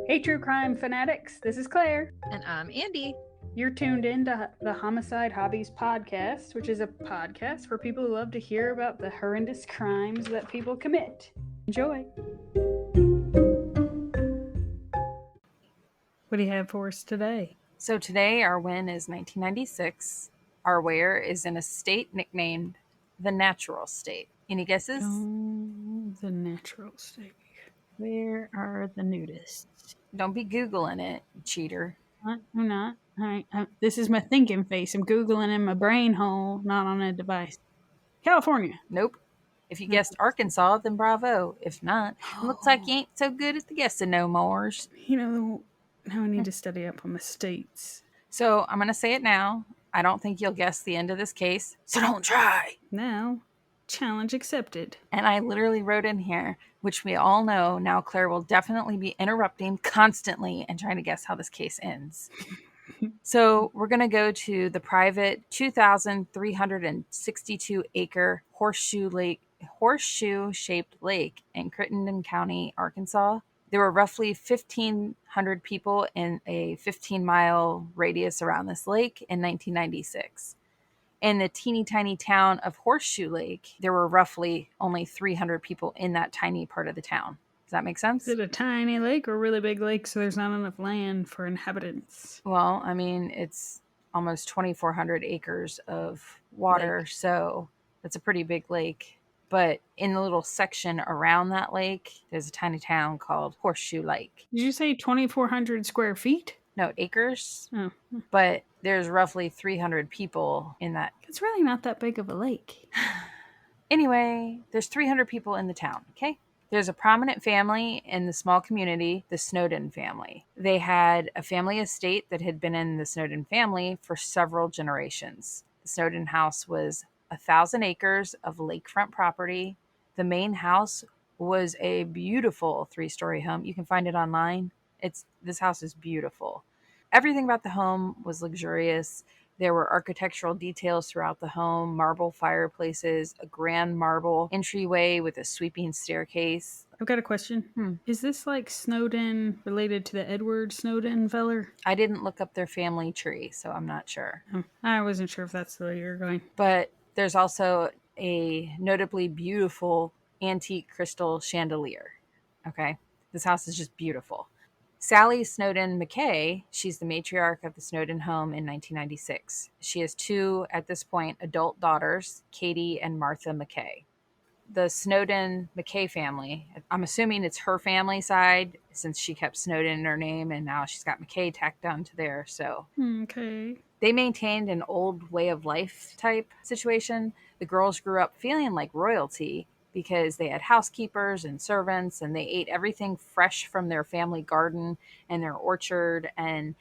Hey, true crime fanatics, this is Claire. And I'm Andy. You're tuned in to the Homicide Hobbies podcast, which is a podcast for people who love to hear about the horrendous crimes that people commit. Enjoy. What do you have for us today? So today our win is 1996. Our where is in a state nicknamed the Natural State. Any guesses? Oh, the natural state. Where are the nudists? Don't be Googling it, cheater. I'm not. This is my thinking face. I'm Googling in my brain hole, not on a device. California. Nope. If you guessed Arkansas, then bravo. If not, it looks like you ain't so good at the guessing no mores. You know, now I need to study up on the states. So I'm going to say it now. I don't think you'll guess the end of this case, so don't try. Now, challenge accepted. And I literally wrote in here, which we all know now Claire will definitely be interrupting constantly and trying to guess how this case ends. So we're going to go to the private 2,362 acre horseshoe-shaped lake in Crittenden County, Arkansas. There were roughly 1,500 people in a 15-mile radius around this lake in 1996. In the teeny tiny town of Horseshoe Lake, there were roughly only 300 people in that tiny part of the town. Does that make sense? Is it a tiny lake or a really big lake so there's not enough land for inhabitants? Well, I mean, it's almost 2,400 acres of water, so that's a pretty big lake. But in the little section around that lake, there's a tiny town called Horseshoe Lake. Did you say 2,400 square feet? No, acres. Oh. But there's roughly 300 people in that. It's really not that big of a lake. Anyway, there's 300 people in the town, okay? There's a prominent family in the small community, the Snowden family. They had a family estate that had been in the Snowden family for several generations. The Snowden house was 1,000 acres of lakefront property. The main house was a beautiful 3-story home. You can find it online. This house is beautiful. Everything about the home was luxurious. There were architectural details throughout the home, marble fireplaces, a grand marble entryway with a sweeping staircase. I've got a question. Is this like Snowden related to the Edward Snowden feller? I didn't look up their family tree, so I'm not sure. I wasn't sure if that's the way you were going. But there's also a notably beautiful antique crystal chandelier. Okay? This house is just beautiful. Sally Snowden McKay, she's the matriarch of the Snowden home in 1996. She has 2, at this point, adult daughters, Katie and Martha McKay. The Snowden McKay family, I'm assuming it's her family side since she kept Snowden in her name and now she's got McKay tacked onto there. So Okay. they maintained an old way of life type situation. The girls grew up feeling like royalty because they had housekeepers and servants and they ate everything fresh from their family garden and their orchard. And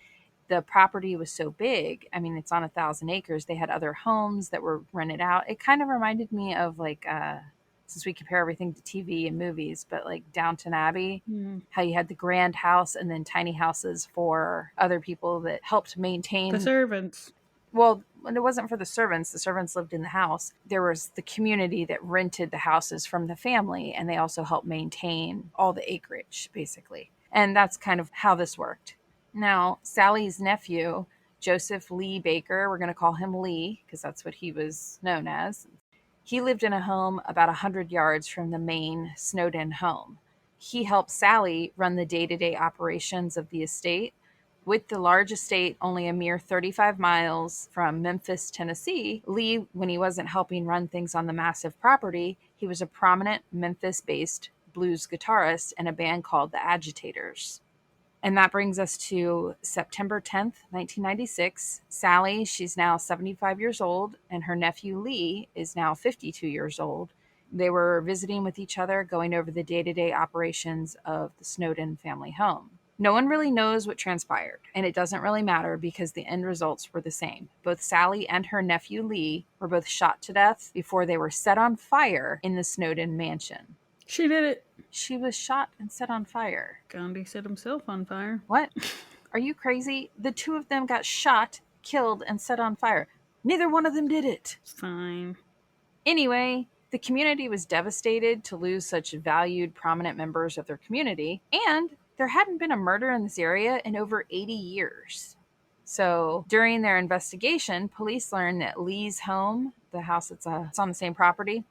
the property was so big. I mean, it's on 1,000 acres. They had other homes that were rented out. It kind of reminded me of like, since we compare everything to TV and movies, but like Downton Abbey, how you had the grand house and then tiny houses for other people that helped maintain the servants. Well, it wasn't for the servants. The servants lived in the house. There was the community that rented the houses from the family, and they also helped maintain all the acreage, basically. And that's kind of how this worked. Now, Sally's nephew, Joseph Lee Baker, we're going to call him Lee because that's what he was known as. He lived in a home about 100 yards from the main Snowden home. He helped Sally run the day-to-day operations of the estate. With the large estate only a mere 35 miles from Memphis, Tennessee, Lee, when he wasn't helping run things on the massive property, he was a prominent Memphis-based blues guitarist in a band called the Agitators. And that brings us to September 10th, 1996. Sally, she's now 75 years old, and her nephew Lee is now 52 years old. They were visiting with each other, going over the day-to-day operations of the Snowden family home. No one really knows what transpired, and it doesn't really matter because the end results were the same. Both Sally and her nephew Lee were both shot to death before they were set on fire in the Snowden mansion. She did it. She was shot and set on fire. Gandhi set himself on fire. What? Are you crazy? The 2 of them got shot, killed, and set on fire. Neither one of them did it. Fine. Anyway, the community was devastated to lose such valued, prominent members of their community, and there hadn't been a murder in this area in over 80 years. So during their investigation, police learned that Lee's home, the house that's on the same property,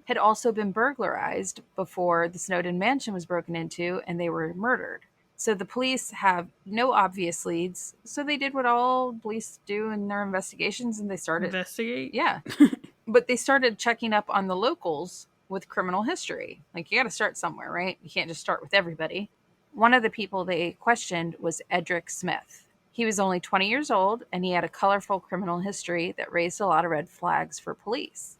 had also been burglarized before the Snowden mansion was broken into and they were murdered. So the police have no obvious leads. So they did what all police do in their investigations and they started... Investigate? Yeah. But they started checking up on the locals with criminal history. Like, you got to start somewhere, right? You can't just start with everybody. One of the people they questioned was Edric Smith. He was only 20 years old, and he had a colorful criminal history that raised a lot of red flags for police.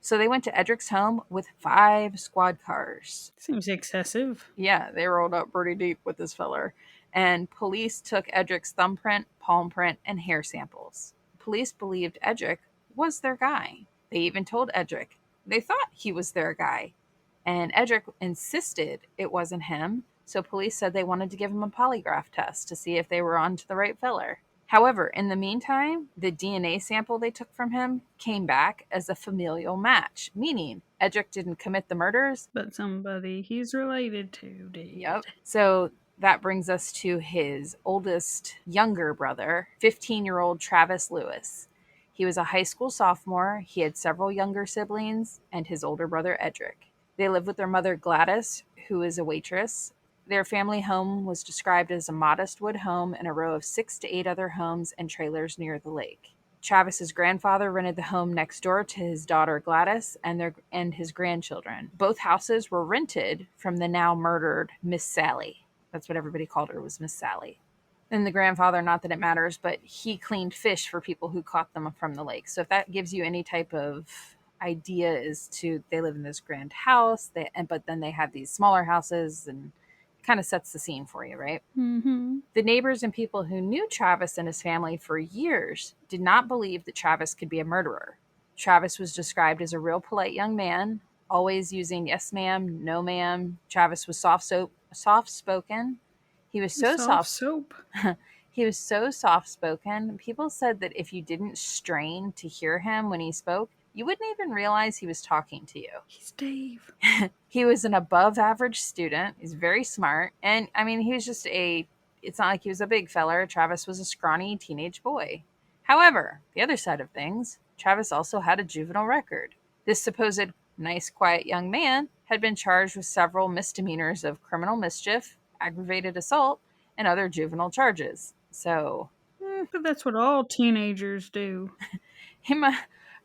So they went to Edric's home with 5 squad cars. Seems excessive. Yeah, they rolled up pretty deep with this feller. And police took Edric's thumbprint, palm print, and hair samples. Police believed Edric was their guy. They even told Edric they thought he was their guy. And Edric insisted it wasn't him, so police said they wanted to give him a polygraph test to see if they were on to the right filler. However, in the meantime, the DNA sample they took from him came back as a familial match, meaning Edric didn't commit the murders, but somebody he's related to did. Yep. So that brings us to his oldest younger brother, 15-year-old Travis Lewis. He was a high school sophomore. He had several younger siblings and his older brother, Edric. They lived with their mother, Gladys, who is a waitress. Their family home was described as a modest wood home in a row of 6 to 8 other homes and trailers near the lake. Travis's grandfather rented the home next door to his daughter Gladys and his grandchildren. Both houses were rented from the now murdered Miss Sally. That's what everybody called her, was Miss Sally. And the grandfather, not that it matters, but he cleaned fish for people who caught them from the lake. So if that gives you any type of idea as to, they live in this grand house, but then they have these smaller houses, and kind of sets the scene for you, right? Mm-hmm. The neighbors and people who knew Travis and his family for years did not believe that Travis could be a murderer. Travis was described as a real polite young man, always using yes ma'am, no ma'am. Travis was soft-spoken. He was so He was so soft-spoken. People said that if you didn't strain to hear him when he spoke, you wouldn't even realize he was talking to you. He's Dave. He was an above-average student. He's very smart. And, I mean, he was just it's not like he was a big feller. Travis was a scrawny teenage boy. However, the other side of things, Travis also had a juvenile record. This supposed nice, quiet young man had been charged with several misdemeanors of criminal mischief, aggravated assault, and other juvenile charges. So... But that's what all teenagers do.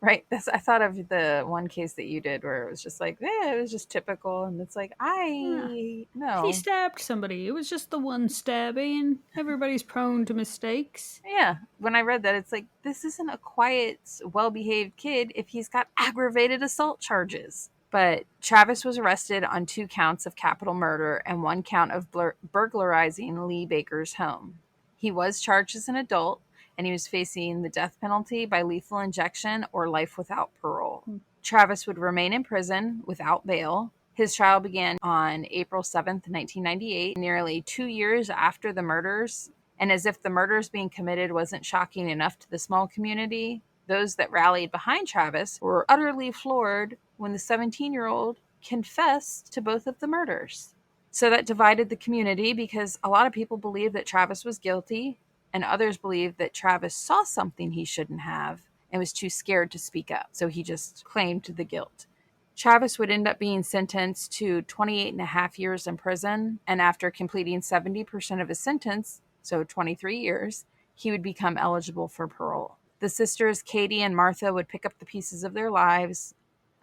Right. I thought of the one case that you did where it was just like, it was just typical. And it's like, no. He stabbed somebody. It was just the one stabbing. Everybody's prone to mistakes. Yeah. When I read that, it's like, this isn't a quiet, well-behaved kid if he's got aggravated assault charges. But Travis was arrested on 2 counts of capital murder and 1 count of burglarizing Lee Baker's home. He was charged as an adult, and he was facing the death penalty by lethal injection or life without parole. Travis would remain in prison without bail. His trial began on April 7th, 1998, nearly 2 years after the murders. And as if the murders being committed wasn't shocking enough to the small community, those that rallied behind Travis were utterly floored when the 17-year-old confessed to both of the murders. So that divided the community because a lot of people believed that Travis was guilty, and others believed that Travis saw something he shouldn't have and was too scared to speak up, so he just claimed the guilt. Travis would end up being sentenced to 28 and a half years in prison, and after completing 70% of his sentence, so 23 years, he would become eligible for parole. The sisters, Katie and Martha, would pick up the pieces of their lives.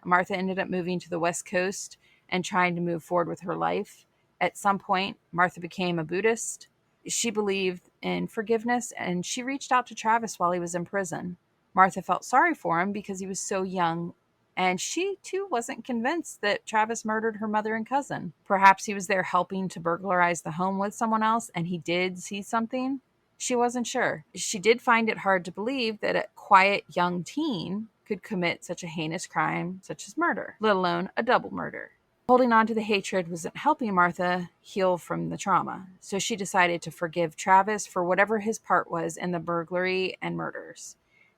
Martha ended up moving to the West Coast and trying to move forward with her life. At some point, Martha became a Buddhist. She believed in forgiveness, and she reached out to Travis while he was in prison. Martha felt sorry for him because he was so young, and she, too, wasn't convinced that Travis murdered her mother and cousin. Perhaps he was there helping to burglarize the home with someone else, and he did see something. She wasn't sure. She did find it hard to believe that a quiet young teen could commit such a heinous crime, such as murder, let alone a double murder. Holding on to the hatred wasn't helping Martha heal from the trauma, so she decided to forgive Travis for whatever his part was in the burglary and murders.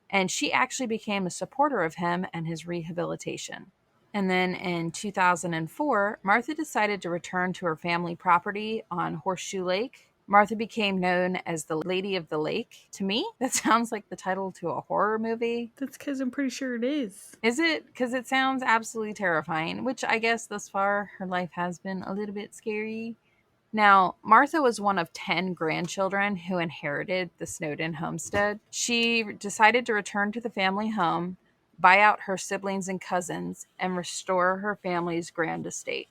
And she actually became a supporter of him and his rehabilitation. And then in 2004, Martha decided to return to her family property on Horseshoe Lake. Martha became known as the Lady of the Lake. To me, that sounds like the title to a horror movie. That's because I'm pretty sure it is. Is it? Because it sounds absolutely terrifying, which I guess thus far her life has been a little bit scary. Now, Martha was one of 10 grandchildren who inherited the Snowden homestead. She decided to return to the family home, buy out her siblings and cousins, and restore her family's grand estate.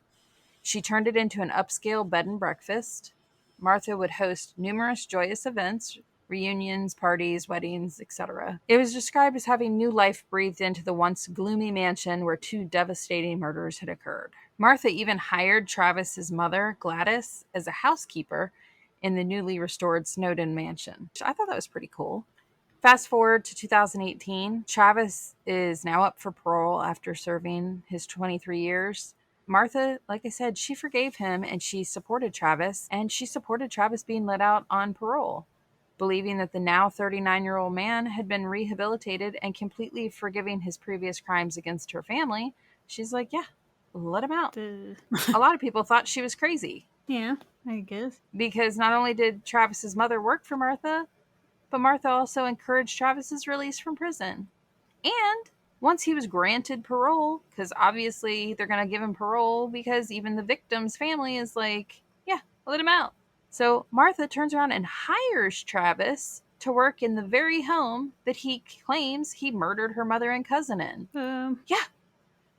She turned it into an upscale bed and breakfast. Martha would host numerous joyous events, reunions, parties, weddings, etc. It was described as having new life breathed into the once gloomy mansion where 2 devastating murders had occurred. Martha even hired Travis's mother, Gladys, as a housekeeper in the newly restored Snowden mansion. I thought that was pretty cool. Fast forward to 2018, Travis is now up for parole after serving his 23 years. Martha, like I said, she forgave him and she supported Travis being let out on parole, believing that the now 39-year-old man had been rehabilitated and completely forgiving his previous crimes against her family. She's like, yeah, let him out. A lot of people thought she was crazy. Yeah, I guess. Because not only did Travis's mother work for Martha, but Martha also encouraged Travis's release from prison. And once he was granted parole, because obviously they're going to give him parole because even the victim's family is like, yeah, let him out. So Martha turns around and hires Travis to work in the very home that he claims he murdered her mother and cousin in. Yeah.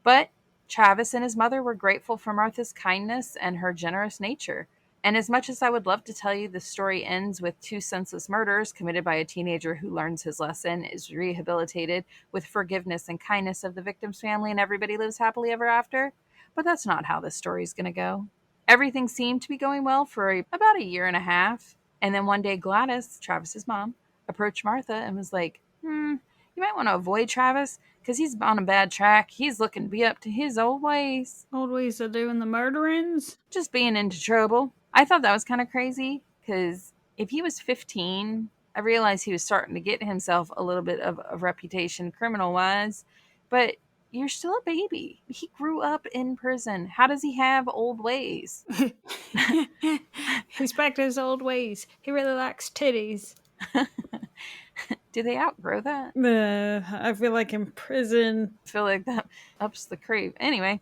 But Travis and his mother were grateful for Martha's kindness and her generous nature. And as much as I would love to tell you the story ends with 2 senseless murders committed by a teenager who learns his lesson, is rehabilitated with forgiveness and kindness of the victim's family, and everybody lives happily ever after, but that's not how this story is going to go. Everything seemed to be going well for about a year and a half. And then one day Gladys, Travis's mom, approached Martha and was like, you might want to avoid Travis because he's on a bad track. He's looking to be up to his old ways. Old ways of doing the murderings? Just being into trouble. I thought that was kind of crazy because if he was 15, I realized he was starting to get himself a little bit of a reputation criminal-wise, but you're still a baby. He grew up in prison. How does he have old ways? He's back to his old ways. He really likes titties. Do they outgrow that? I feel like in prison. I feel like that ups the crave. Anyway,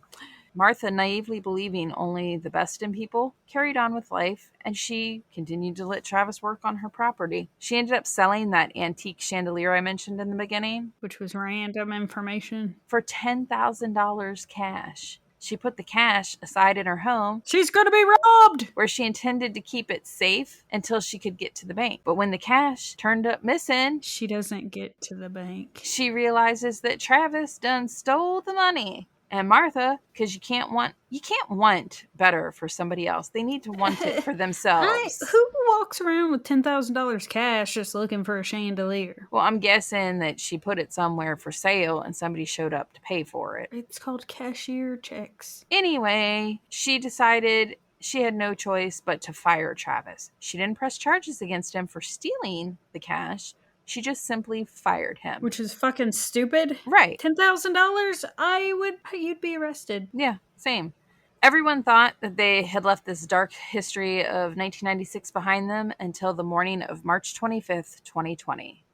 Martha, naively believing only the best in people, carried on with life, and she continued to let Travis work on her property. She ended up selling that antique chandelier I mentioned in the beginning, which was random information, for $10,000 cash. She put the cash aside in her home. She's gonna be robbed! Where she intended to keep it safe until she could get to the bank. But when the cash turned up missing, she doesn't get to the bank. She realizes that Travis done stole the money. And Martha, because you can't want better for somebody else. They need to want it for themselves. Who walks around with $10,000 cash just looking for a chandelier? Well, I'm guessing that she put it somewhere for sale and somebody showed up to pay for it. It's called cashier checks. Anyway, she decided she had no choice but to fire Travis. She didn't press charges against him for stealing the cash. She just simply fired him. Which is fucking stupid. Right. $10,000? You'd be arrested. Yeah, same. Everyone thought that they had left this dark history of 1996 behind them until the morning of March 25th, 2020.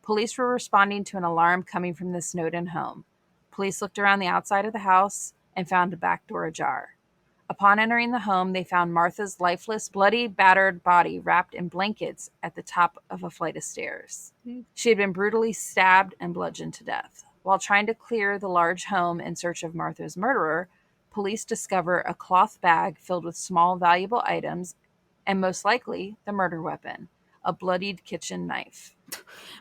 Police were responding to an alarm coming from the Snowden home. Police looked around the outside of the house and found a back door ajar. Upon entering the home, they found Martha's lifeless, bloody, battered body wrapped in blankets at the top of a flight of stairs. She had been brutally stabbed and bludgeoned to death. While trying to clear the large home in search of Martha's murderer, police discover a cloth bag filled with small, valuable items, and most likely, the murder weapon, a bloodied kitchen knife.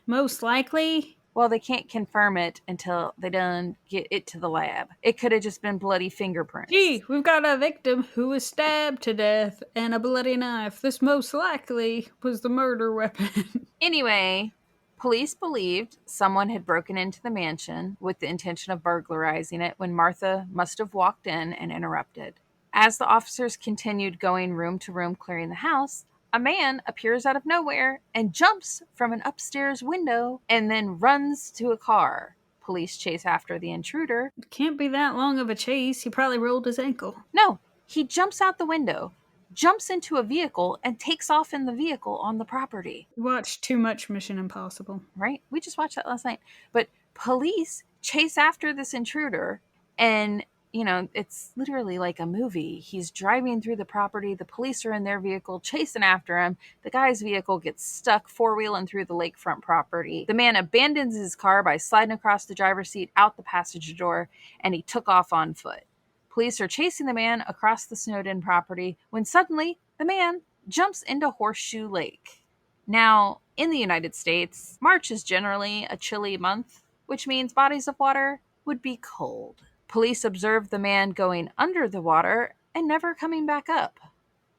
Most likely? Well, they can't confirm it until they done get it to the lab. It could have just been bloody fingerprints. Gee, we've got a victim who was stabbed to death and a bloody knife. This most likely was the murder weapon. Anyway, police believed someone had broken into the mansion with the intention of burglarizing it when Martha must have walked in and interrupted. As the officers continued going room to room clearing the house, a man appears out of nowhere and jumps from an upstairs window and then runs to a car. police chase after the intruder. It can't be that long of a chase. He probably rolled his ankle. No, he jumps out the window, jumps into a vehicle, and takes off in the vehicle on the property. You watched too much Mission Impossible. Right? We just watched that last night. But police chase after this intruder, and it's literally like a movie. He's driving through the property. The police are in their vehicle chasing after him. The guy's vehicle gets stuck four-wheeling through the lakefront property. The man abandons his car by sliding across the driver's seat out the passenger door, and he took off on foot. Police are chasing the man across the snowed-in property when suddenly the man jumps into Horseshoe Lake. Now, in the United States, March is generally a chilly month, which means bodies of water would be cold. Police observed the man going under the water and never coming back up.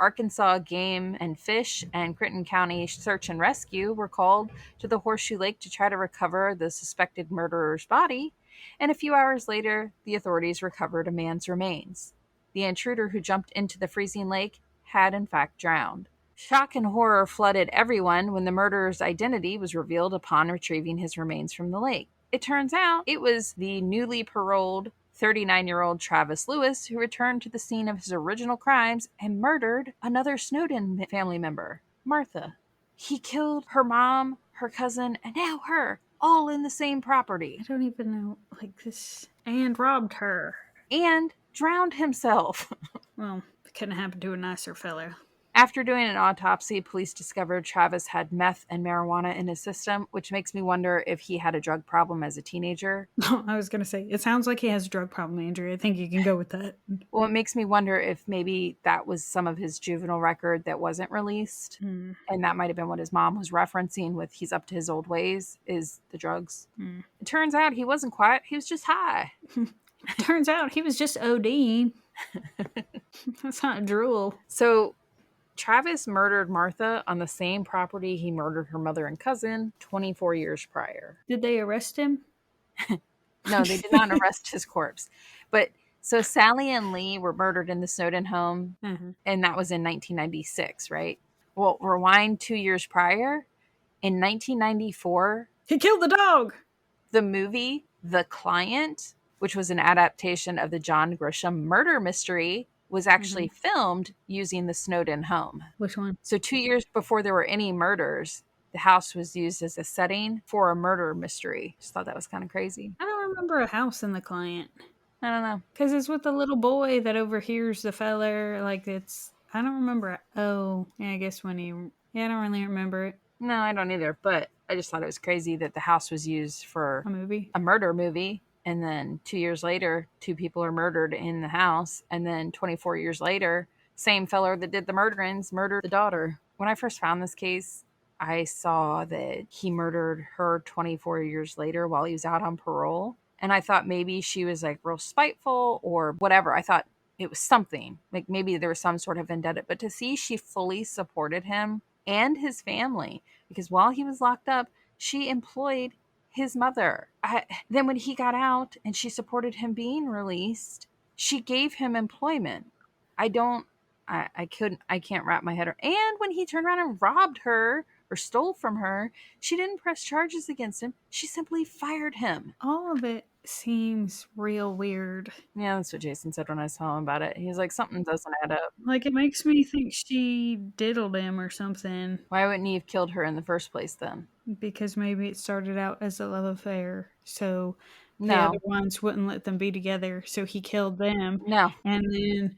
Arkansas Game and Fish and Clinton County Search and Rescue were called to the Horseshoe Lake to try to recover the suspected murderer's body, and a few hours later, the authorities recovered a man's remains. The intruder who jumped into the freezing lake had in fact drowned. Shock and horror flooded everyone when the murderer's identity was revealed upon retrieving his remains from the lake. It turns out it was the newly paroled 39-year-old Travis Lewis who returned to the scene of his original crimes and murdered another Snowden family member, Martha. He killed her mom, her cousin, and now her, all in the same property. I don't even know, this. And robbed her. And drowned himself. Well, it couldn't happen to a nicer fellow. After doing an autopsy, police discovered Travis had meth and marijuana in his system, which makes me wonder if he had a drug problem as a teenager. I was going to say, it sounds like he has a drug problem, Andrew. I think you can go with that. Well, it makes me wonder if maybe that was some of his juvenile record that wasn't released. And that might have been what his mom was referencing with he's up to his old ways, is the drugs. It turns out he wasn't quiet. He was just high. Turns out he was just ODing. That's not drool. So Travis murdered Martha on the same property he murdered her mother and cousin 24 years prior. Did they arrest him? No, they did not arrest his corpse. But so Sally and Lee were murdered in the Snowden home, and that was in 1996, right? Well, rewind 2 years prior, in 1994, he killed the dog. The movie The Client, which was an adaptation of the John Grisham murder mystery, was actually filmed using the Snowden home. Which one? So 2 years before there were any murders, the house was used as a setting for a murder mystery. Just thought that was kind of crazy. I don't remember a house in The Client. I don't know. Because it's with the little boy that overhears the feller. I don't remember it. Oh, yeah, I guess I don't really remember it. No, I don't either. But I just thought it was crazy that the house was used for a murder movie. And then 2 years later, 2 people are murdered in the house. And then 24 years later, same feller that did the murderings murdered the daughter. When I first found this case, I saw that he murdered her 24 years later while he was out on parole. And I thought maybe she was real spiteful or whatever. I thought it was something. Maybe there was some sort of vendetta. But to see she fully supported him and his family, because while he was locked up, she employed his mother. Then when he got out and she supported him being released, she gave him employment. I can't wrap my head around. And when he turned around and robbed her or stole from her, she didn't press charges against him. She simply fired him. All of it seems real weird. Yeah, that's what Jason said when I saw him about it. He was like, something doesn't add up. It makes me think she diddled him or something. Why wouldn't he have killed her in the first place then? Because maybe it started out as a love affair. So the other ones wouldn't let them be together. So he killed them. No. And then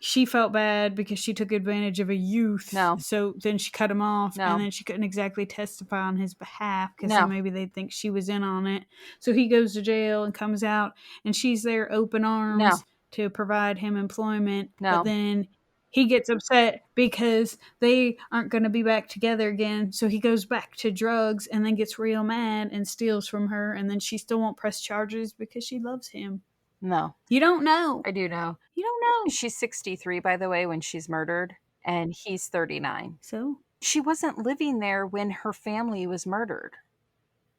she felt bad because she took advantage of a youth. No. So then she cut him off. No. And then she couldn't exactly testify on his behalf because No. maybe they'd think she was in on it. So he goes to jail and comes out and she's there open arms to provide him employment. No. But then he gets upset because they aren't going to be back together again. So he goes back to drugs and then gets real mad and steals from her. And then she still won't press charges because she loves him. No. You don't know. I do know. You don't know. She's 63, by the way, when she's murdered, and he's 39. So? She wasn't living there when her family was murdered.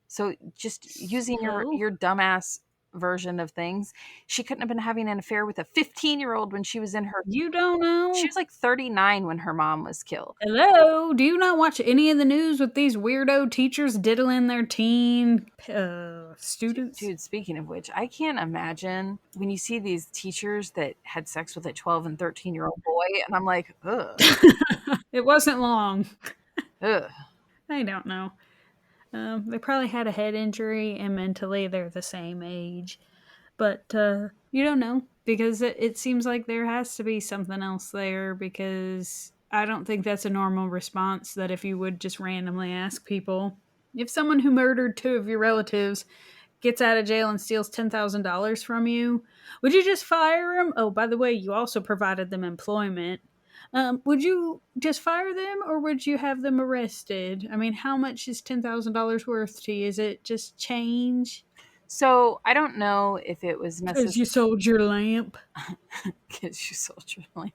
So just using your dumbass version of things. She couldn't have been having an affair with a 15-year-old when she was in her. You don't She know? was like 39 when her mom was killed. Hello? Do you not watch any of the news with these weirdo teachers diddling their teen students? Dude, speaking of which, I can't imagine when you see these teachers that had sex with a 12 and 13-year-old boy, and I'm like, ugh, It wasn't long. ugh. I don't know. They probably had a head injury, and mentally they're the same age. But you don't know because it seems like there has to be something else there because I don't think that's a normal response that if you would just randomly ask people. If someone who murdered two of your relatives gets out of jail and steals $10,000 from you, would you just fire him? Oh, by the way, you also provided them employment. Would you just fire them or would you have them arrested? I mean, how much is $10,000 worth to you? Is it just change? So I don't know if it was Because necessary you sold your lamp. because you sold your life.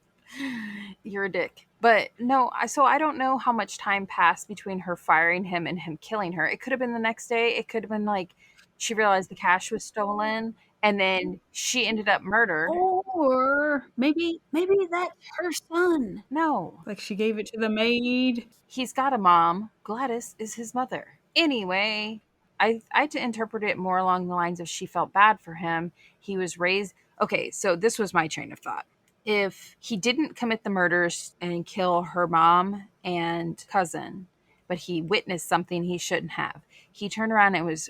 You're a dick. But no, so I don't know how much time passed between her firing him and him killing her. It could have been the next day. It could have been like she realized the cash was stolen and then she ended up murdered. Or maybe that's her son. No, Like she gave it to the maid. he's got a mom. Gladys is his mother. Anyway, I had to interpret it more along the lines of she felt bad for him. He was raised. Okay, so this was my train of thought. If he didn't commit the murders and kill her mom and cousin, but he witnessed something he shouldn't have, he turned around and was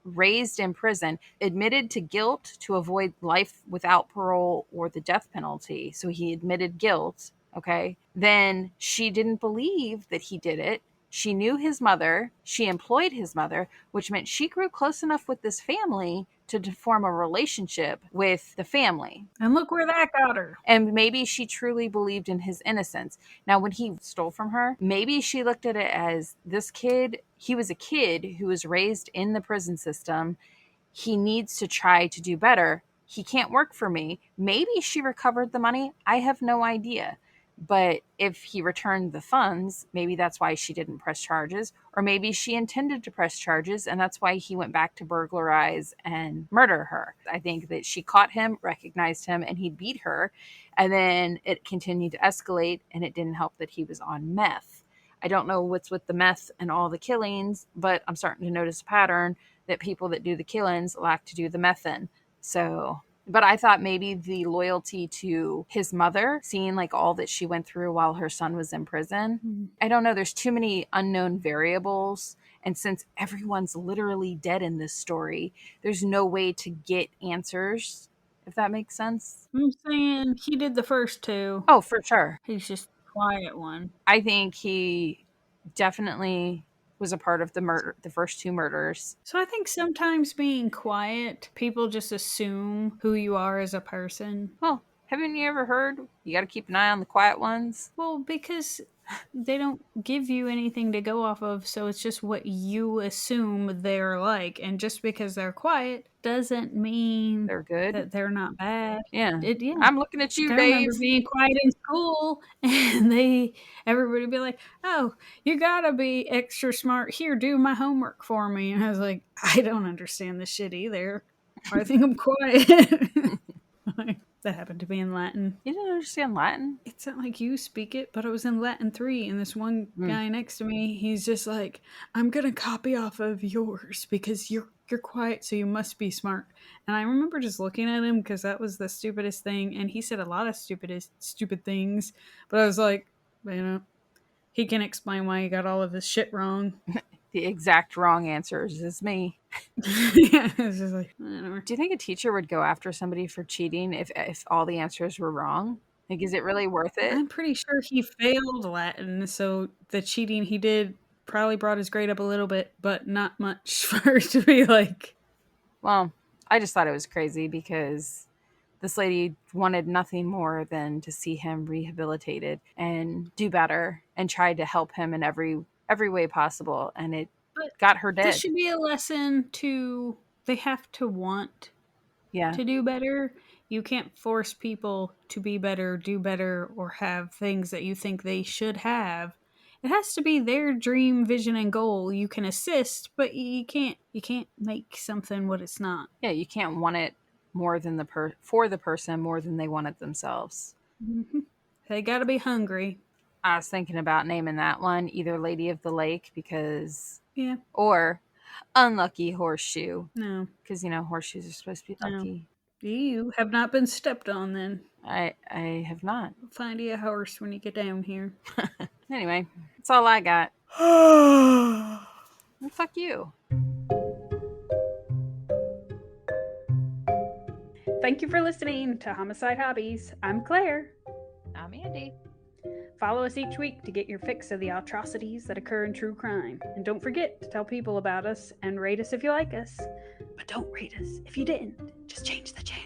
raised in prison, admitted to guilt to avoid life without parole or the death penalty. So he admitted guilt. Okay. Then she didn't believe that he did it. She knew his mother. She employed his mother, which meant she grew close enough with this family to form a relationship with the family. And look where that got her. And maybe she truly believed in his innocence. Now, when he stole from her, maybe she looked at it as this kid, he was a kid who was raised in the prison system. He needs to try to do better. He can't work for me. Maybe she recovered the money. I have no idea. But if he returned the funds, maybe that's why she didn't press charges. Or maybe she intended to press charges and that's why he went back to burglarize and murder her. I think that she caught him, recognized him, and he beat her. And then it continued to escalate and it didn't help that he was on meth. I don't know what's with the meth and all the killings, but I'm starting to notice a pattern that people that do the killings like to do the methane. So, but I thought maybe the loyalty to his mother, seeing like all that she went through while her son was in prison. I don't know. There's too many unknown variables. And since everyone's literally dead in this story, there's no way to get answers, if that makes sense. I'm saying he did the first two. Oh, for sure. He's just the quiet one. I think he definitely was a part of the murder, the first two murders. So I think sometimes being quiet, people just assume who you are as a person. Well, haven't you ever heard you got to keep an eye on the quiet ones? Well, because they don't give you anything to go off of, so it's just what you assume they're like. And just because they're quiet doesn't mean They're good. that they're not bad. Yeah. Yeah. I'm looking at you, I Dave. remember being quiet in school, and everybody would be like, "Oh, you gotta be extra smart. Here, do my homework for me." And I was like, "I don't understand this shit either. I think I'm quiet." Like, that happened to be in Latin. You didn't understand Latin? It's not like you speak it, but I was in Latin 3, and this one guy next to me, he's just like, "I'm gonna copy off of yours because you're quiet, so you must be smart." And I remember just looking at him because that was the stupidest thing, and he said a lot of stupid things, but I was like, he can explain why he got all of his shit wrong. The exact wrong answers is me. Yeah, it's just like, whatever. Do you think a teacher would go after somebody for cheating if all the answers were wrong? Like, is it really worth it? I'm pretty sure he failed Latin, so the cheating he did probably brought his grade up a little bit, but not much for it to be like. Well, I just thought it was crazy because this lady wanted nothing more than to see him rehabilitated and do better and tried to help him in every way possible, and it But got her dead. this should be a lesson to they have to want Yeah. to do better. You can't force people to be better, do better, or have things that you think they should have. It has to be their dream, vision, and goal. You can assist, but you can't make something what it's not. Yeah, you can't want it more than for the person more than they want it themselves. Mm-hmm. They got to be hungry. I was thinking about naming that one either Lady of the Lake because, Yeah. or Unlucky Horseshoe No. because horseshoes are supposed to be No. lucky. You have not been stepped on. Then I have not. I'll find you a horse when you get down here. Anyway, that's all I got. And fuck you. Thank you for listening to Homicide Hobbies. I'm Claire. I'm Andy. Follow us each week to get your fix of the atrocities that occur in true crime. And don't forget to tell people about us and rate us if you like us. But don't rate us if you didn't. Just change the channel.